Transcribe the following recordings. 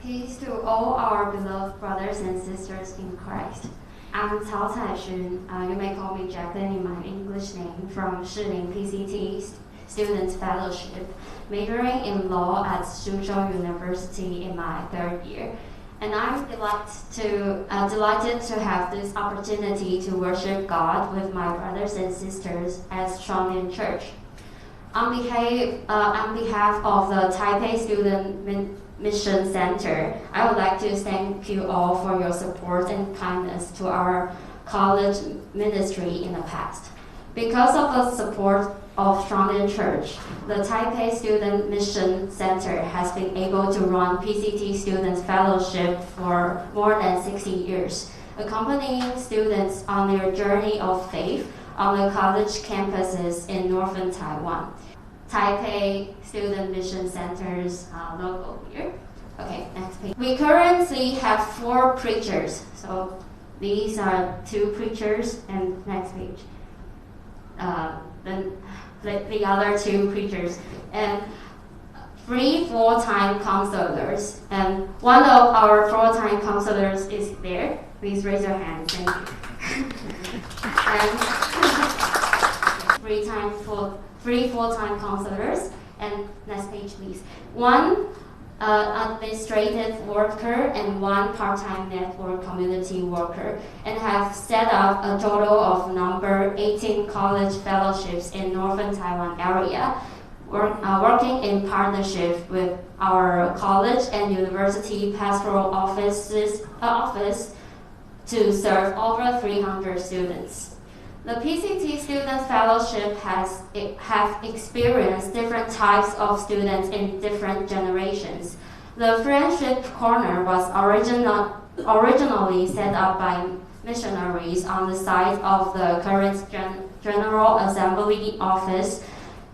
Peace to all our beloved brothers and sisters in Christ. I'm曹彩恂. You may call me Jacqueline in my English name, from SuangLienTV Student Fellowship, majoring in law at Suzhou University in my third year. And I'm delighted to have this opportunity to worship God with my brothers and sisters at SuangLien Church. On behalf of the Taipei Student Mission Center, I would like to thank you all for your support and kindness to our college ministry in the past. Because of the support of SuangLien Church, the Taipei Student Mission Center has been able to run PCT Student Fellowship for more than 60 years, accompanying students on their journey of faith on the college campuses in northern Taiwan. Taipei Student Mission Center's logo here. Okay, next page. We currently have 4 preachers. So these are 2 preachers, and next page. Then the other 2 preachers, and 3 full-time counselors. And one of our full-time counselors is there. Please raise your hand. Thank you. And 3 full-time counselors. And next page, please. 1 administrative worker and 1 part-time network community worker, and have set up a total of number 18 college fellowships in northern Taiwan area, working in partnership with our college and university pastoral office to serve over 300 students. The PCT Student Fellowship have experienced different types of students in different generations. The Friendship Corner was originally set up by missionaries on the site of the current General Assembly office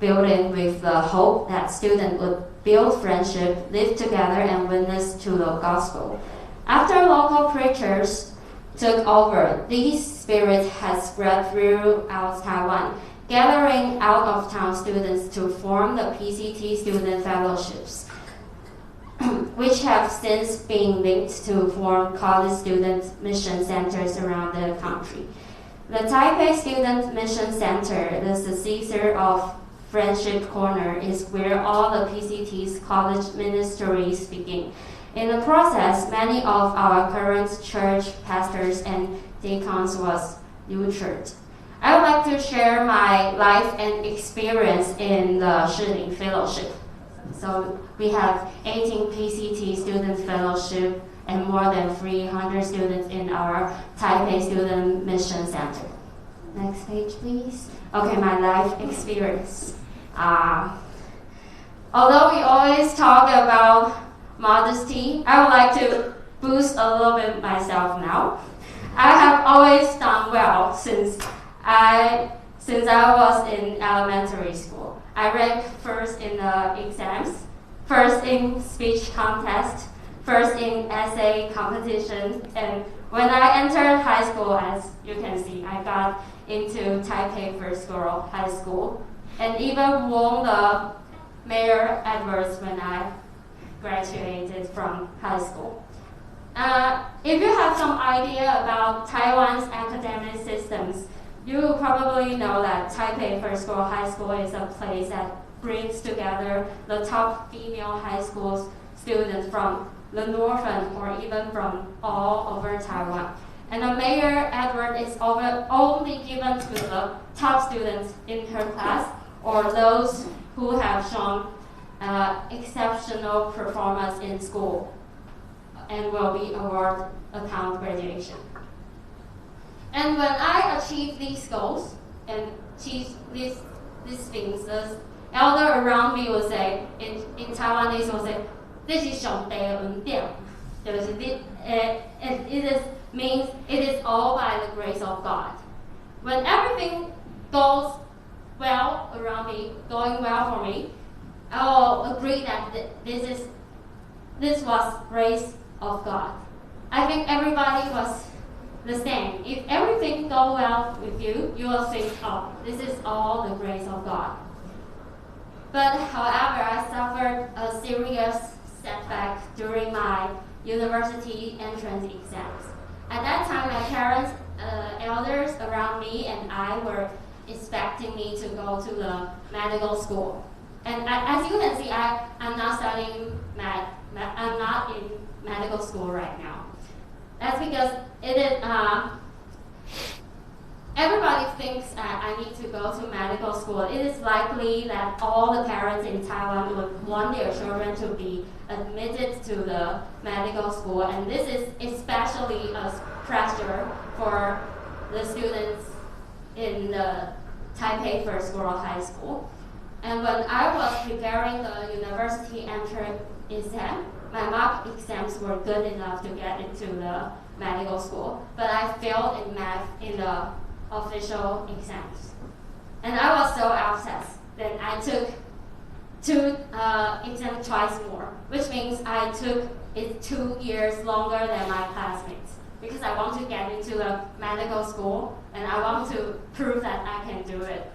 building, with the hope that students would build friendship, live together, and witness to the gospel. After local preachers took over, this spirit has spread throughout Taiwan, gathering out-of-town students to form the PCT Student Fellowships, which have since been linked to form college student mission centers around the country. The Taipei Student Mission Center, the successor of Friendship Corner, is where all the PCT's college ministries begin. In the process, many of our current church pastors and deacons was nurtured. I would like to share my life and experience in the Shilin Fellowship. So we have 18 PCT Student Fellowship and more than 300 students in our Taipei Student Mission Center. Next page, please. Okay, my life experience. Although we always talk about modesty, I would like to boost a little bit myself now. I have always done well since I was in elementary school. I ranked first in the exams, first in speech contest, first in essay competition, and when I entered high school, as you can see, I got into Taipei First Girl High School, and even won the Mayor Edwards when I graduated from high school. If you have some idea about Taiwan's academic systems, you probably know that Taipei First Girl High School is a place that brings together the top female high school students from the northern or even from all over Taiwan. And the Mayor Edward is only given to the top students in her class or those who have shown exceptional performance in school and will be awarded upon graduation. And when I achieve these goals and achieve these things, the elder around me will say, in Taiwanese will say, this is 上帝的恩典. Means it is all by the grace of God. When everything goes well around me, going well for me, I will agree that this was grace of God. I think everybody was the same. If everything goes well with you, you will think, oh, this is all the grace of God. But however, I suffered a serious setback back during my university entrance exams. At that time, my parents, elders around me, and I were expecting me to go to the medical school. And as you can see, I'm not studying I'm not in medical school right now. That's because it is. Everybody thinks I need to go to medical school. It is likely that all the parents in Taiwan would want their children to be admitted to the medical school, and this is especially a pressure for the students in the Taipei First World High School. And when I was preparing the university entrance exam, my mock exams were good enough to get into the medical school, but I failed in math in the official exams. And I was so upset. Then I took two exams twice more, which means I took it 2 years longer than my classmates, because I want to get into a medical school and I want to prove that I can do it.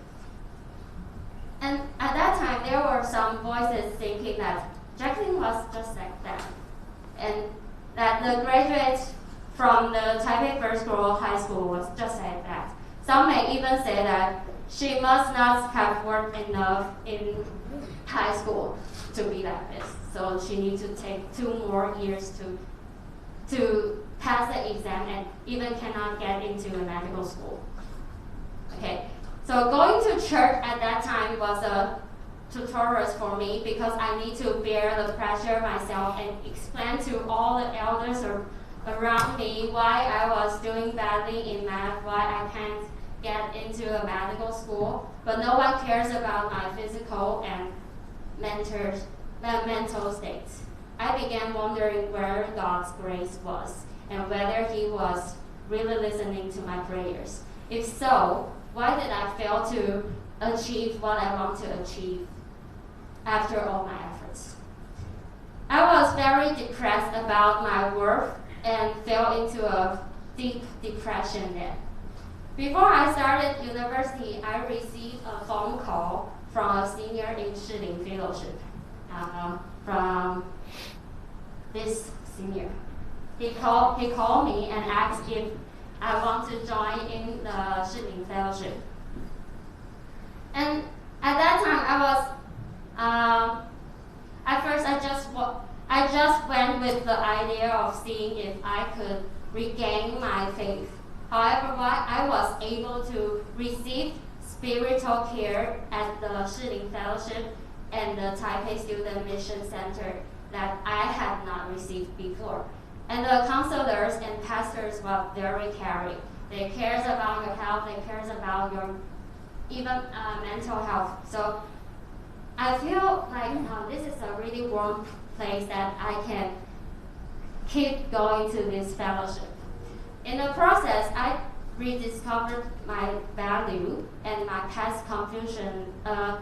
And at that time, there were some voices thinking that Jacqueline was just like that, and that the graduates from the Taipei First World High School was just like that. Some may even say that she must not have worked enough in high school to be like this, so she needs to take 2 more years to pass the exam and even cannot get into the medical school. Okay, so going to church at that time was a tutorial for me, because I need to bear the pressure myself and explain to all the elders around me why I was doing badly in math, why I can't get into a medical school, but no one cares about my physical and mental states. I began wondering where God's grace was and whether He was really listening to my prayers. If so, why did I fail to achieve what I want to achieve after all my efforts? I was very depressed about my worth and fell into a deep depression then. Before I started university, I received a phone call from a senior in SuangLien Fellowship, from this senior. He called me and asked if I want to join in the SuangLien Fellowship. And at that time, at first I just went with the idea of seeing if I could regain my faith. However, I was able to receive spiritual care at the SuangLien Fellowship and the Taipei Student Mission Center that I had not received before. And the counselors and pastors were very caring. They cares about your health, they cares about your even mental health. So I feel like this is a really warm place that I can keep going to this fellowship. In the process, I rediscovered my value, and my past confusion about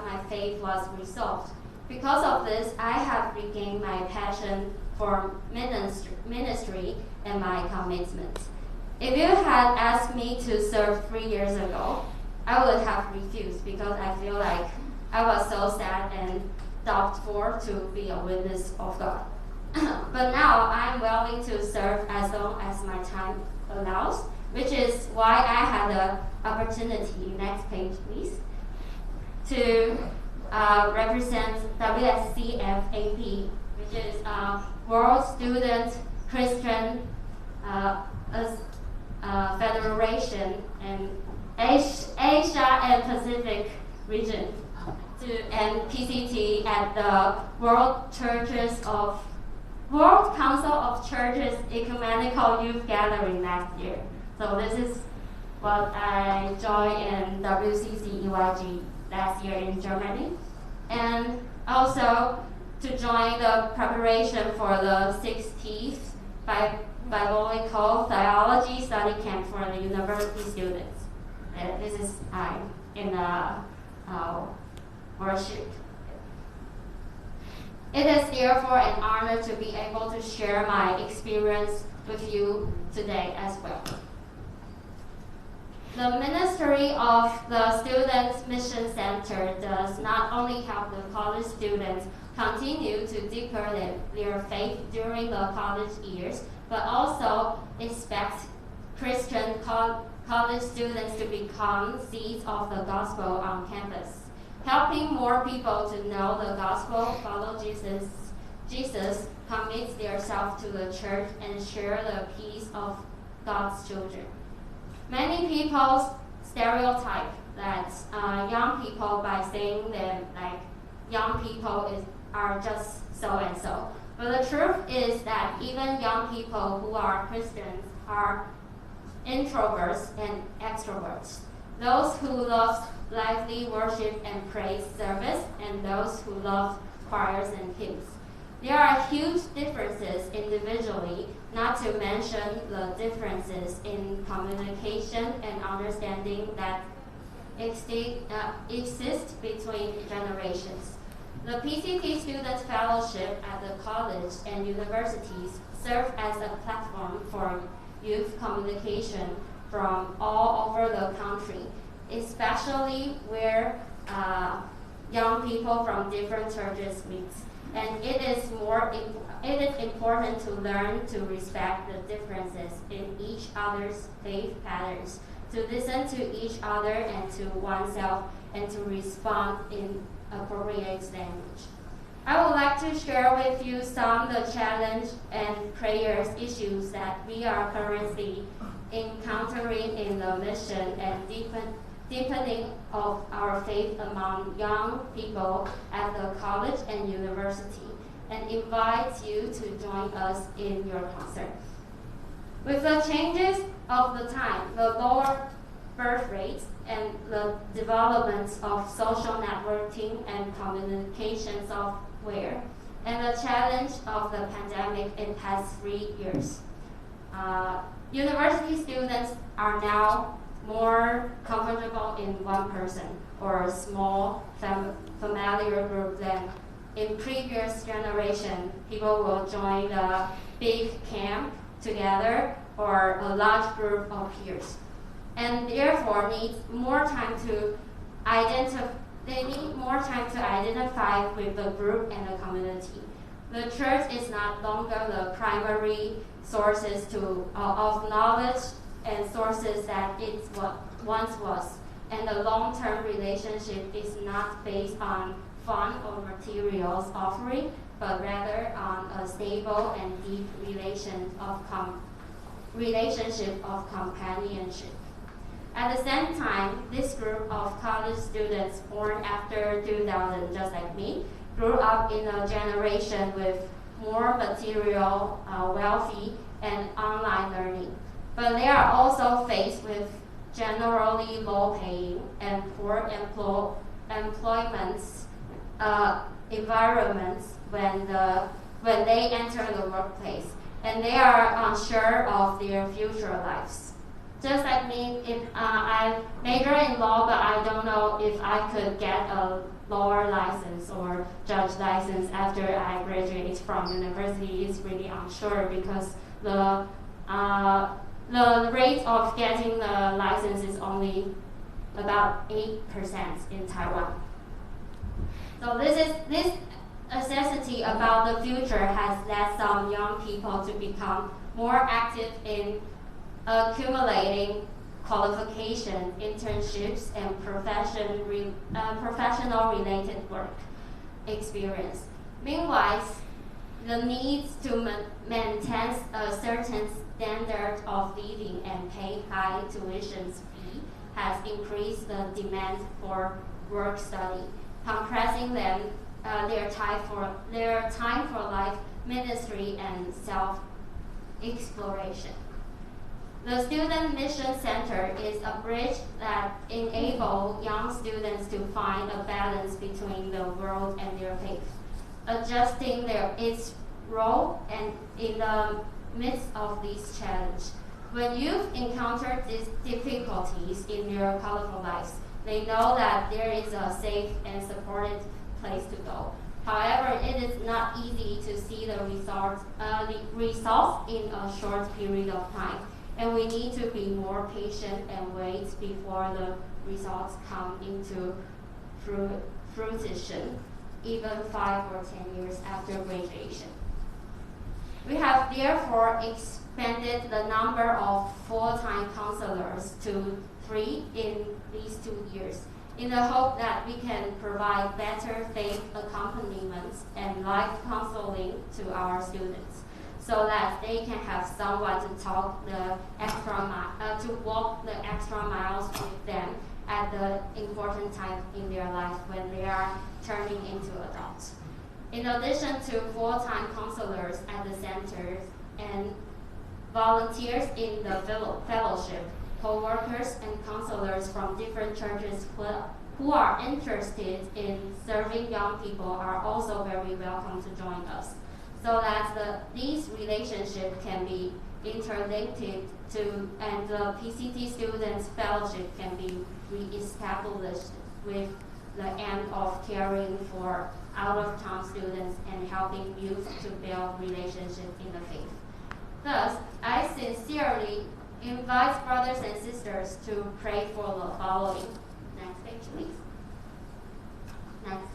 my faith was resolved. Because of this, I have regained my passion for ministry and my commitment. If you had asked me to serve 3 years ago, I would have refused, because I feel like I was so sad and doubtful to be a witness of God. But now I'm willing to serve as long as my time allows, which is why I had the opportunity, next page please, to represent WSCFAP, which is World Student Christian Federation and Asia and Pacific region, and PCT at the World Council of Churches Ecumenical Youth Gathering last year. So this is what I joined in WCCEYG last year in Germany. And also to join the preparation for the 60th Biblical Theology Study Camp for the university students. This is in the worship. It is therefore an honor to be able to share my experience with you today as well. The ministry of the Student Mission Center does not only help the college students continue to deepen their faith during the college years, but also expect Christian college students to become seeds of the gospel on campus, helping more people to know the gospel, follow Jesus, commit themselves to the church, and share the peace of God's children. Many people stereotype that young people by saying that like young people are just so and so. But the truth is that even young people who are Christians are introverts and extroverts. Those who love lively worship and praise service, and those who love choirs and hymns. There are huge differences individually, not to mention the differences in communication and understanding that exist between generations. The PCT Student Fellowship at the college and universities serve as a platform for youth communication from all over the country, especially where young people from different churches meet. And it is important to learn to respect the differences in each other's faith patterns, to listen to each other and to oneself, and to respond in appropriate language. I would like to share with you some of the challenge and prayers issues that we are currently encountering in the mission and deepening of our faith among young people at the college and university, and invite you to join us in your concert. With the changes of the time, the lower birth rates, and the development of social networking and communication software, and the challenge of the pandemic in past 3 years, university students are now more comfortable in one person or a small familiar group than in previous generation. People will join a big camp together or a large group of peers, and therefore need more time to identify with the group and the community. The church is not longer the primary sources of knowledge and sources that it once was, and the long-term relationship is not based on fun or materials offering, but rather on a stable and deep relationship of companionship. At the same time, this group of college students born after 2000, just like me, grew up in a generation with more material, wealthy, and online learning. But they are also faced with generally low-paying and poor employment environments when they enter the workplace, and they are unsure of their future lives. Just like me, I major in law, but I don't know if I could get a lawyer license or judge license after I graduate from university. Is really unsure because the rate of getting the license is only about 8% in Taiwan. So this necessity about the future has led some young people to become more active in accumulating qualification, internships, and professional related work experience. Meanwhile, the needs to maintain a certain standard of living and pay high tuition fee has increased the demand for work study, compressing them their time for life, ministry, and self-exploration. The Student Mission Center is a bridge that enables young students to find a balance between the world and their faith, adjusting its role and in the midst of this challenge. When youth encounter these difficulties in their colorful lives, they know that there is a safe and supported place to go. However, it is not easy to see the results in a short period of time, and we need to be more patient and wait before the results come into fruition. even 5 or 10 years after graduation. We have therefore expanded the number of full-time counselors to 3 in these 2 years, in the hope that we can provide better faith accompaniments and life counseling to our students, so that they can have someone to talk the extra to walk the extra miles with them at the important time in their life when they are turning into adults. In addition to full-time counselors at the centers and volunteers in the fellowship, co-workers and counselors from different churches who are interested in serving young people are also very welcome to join us, so that these relationships can be interlinked to, and the PCT Students Fellowship can be re-established with the aim of caring for out-of-town students and helping youth to build relationships in the faith. Thus, I sincerely invite brothers and sisters to pray for the following. Next page, please. Next.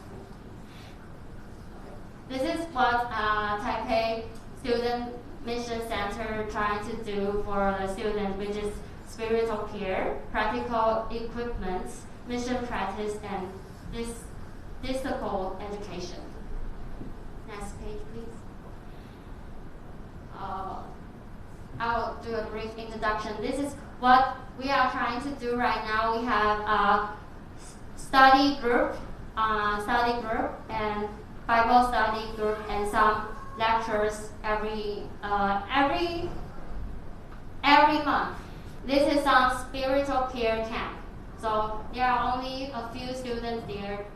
Okay. This is what Taipei Student Mission Center trying to do for the students, which is spiritual care, practical equipment, mission practice, and disciple education. Next page, please. I'll do a brief introduction. This is what we are trying to do right now. We have a study group and Bible study group and some lectures every month. This is some spiritual care camp. So there are only a few students there.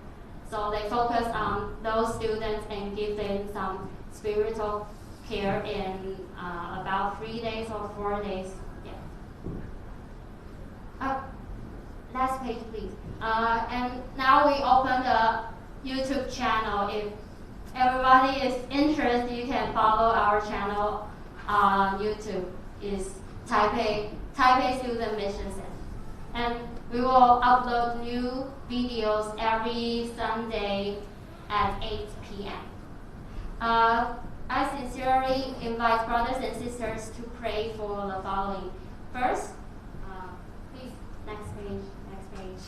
So they focus on those students and give them some spiritual care in about 3 days or 4 days. Yeah. Last page, please. And now we open the YouTube channel. If everybody is interested, you can follow our channel on YouTube. It's Taipei Student Mission Center. And we will upload new videos every Sunday at 8 p.m. I sincerely invite brothers and sisters to pray for the following. First, please, next page.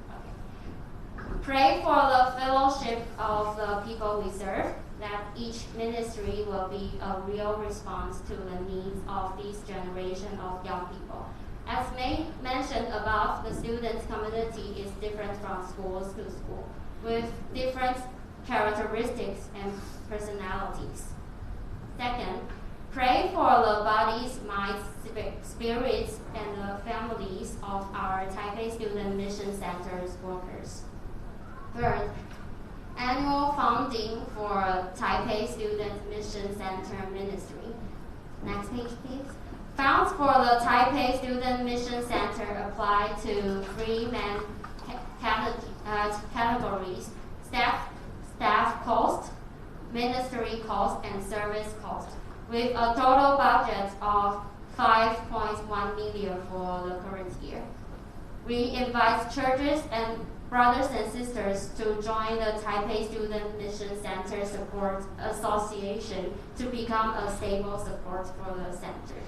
Okay. Pray for the fellowship of the people we serve, that each ministry will be a real response to the needs of this generation of young people. As mentioned above, the students' community is different from schools to school, with different characteristics and personalities. Second, pray for the bodies, minds, spirits, and the families of our Taipei Student Mission Center's workers. Third, annual funding for Taipei Student Mission Center Ministry. Next page, please. Funds for the Taipei Student Mission Center apply to 3 main categories: staff cost, ministry cost, and service cost, with a total budget of 5.1 million for the current year. We invite churches and brothers and sisters to join the Taipei Student Mission Center Support Association to become a stable support for the center.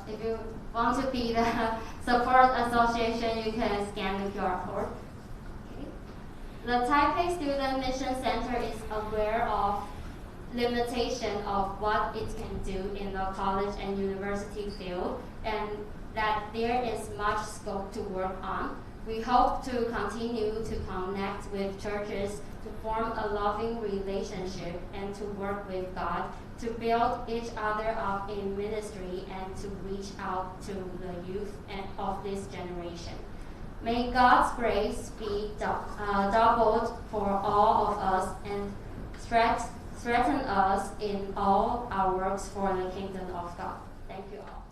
If you want to be the support association, you can scan the QR code. Okay. The Taipei Student Mission Center is aware of limitation of what it can do in the college and university field, and that there is much scope to work on. We hope to continue to connect with churches to form a loving relationship and to work with God to build each other up in ministry and to reach out to the youth of this generation. May God's grace be doubled for all of us and strengthen us in all our works for the kingdom of God. Thank you all.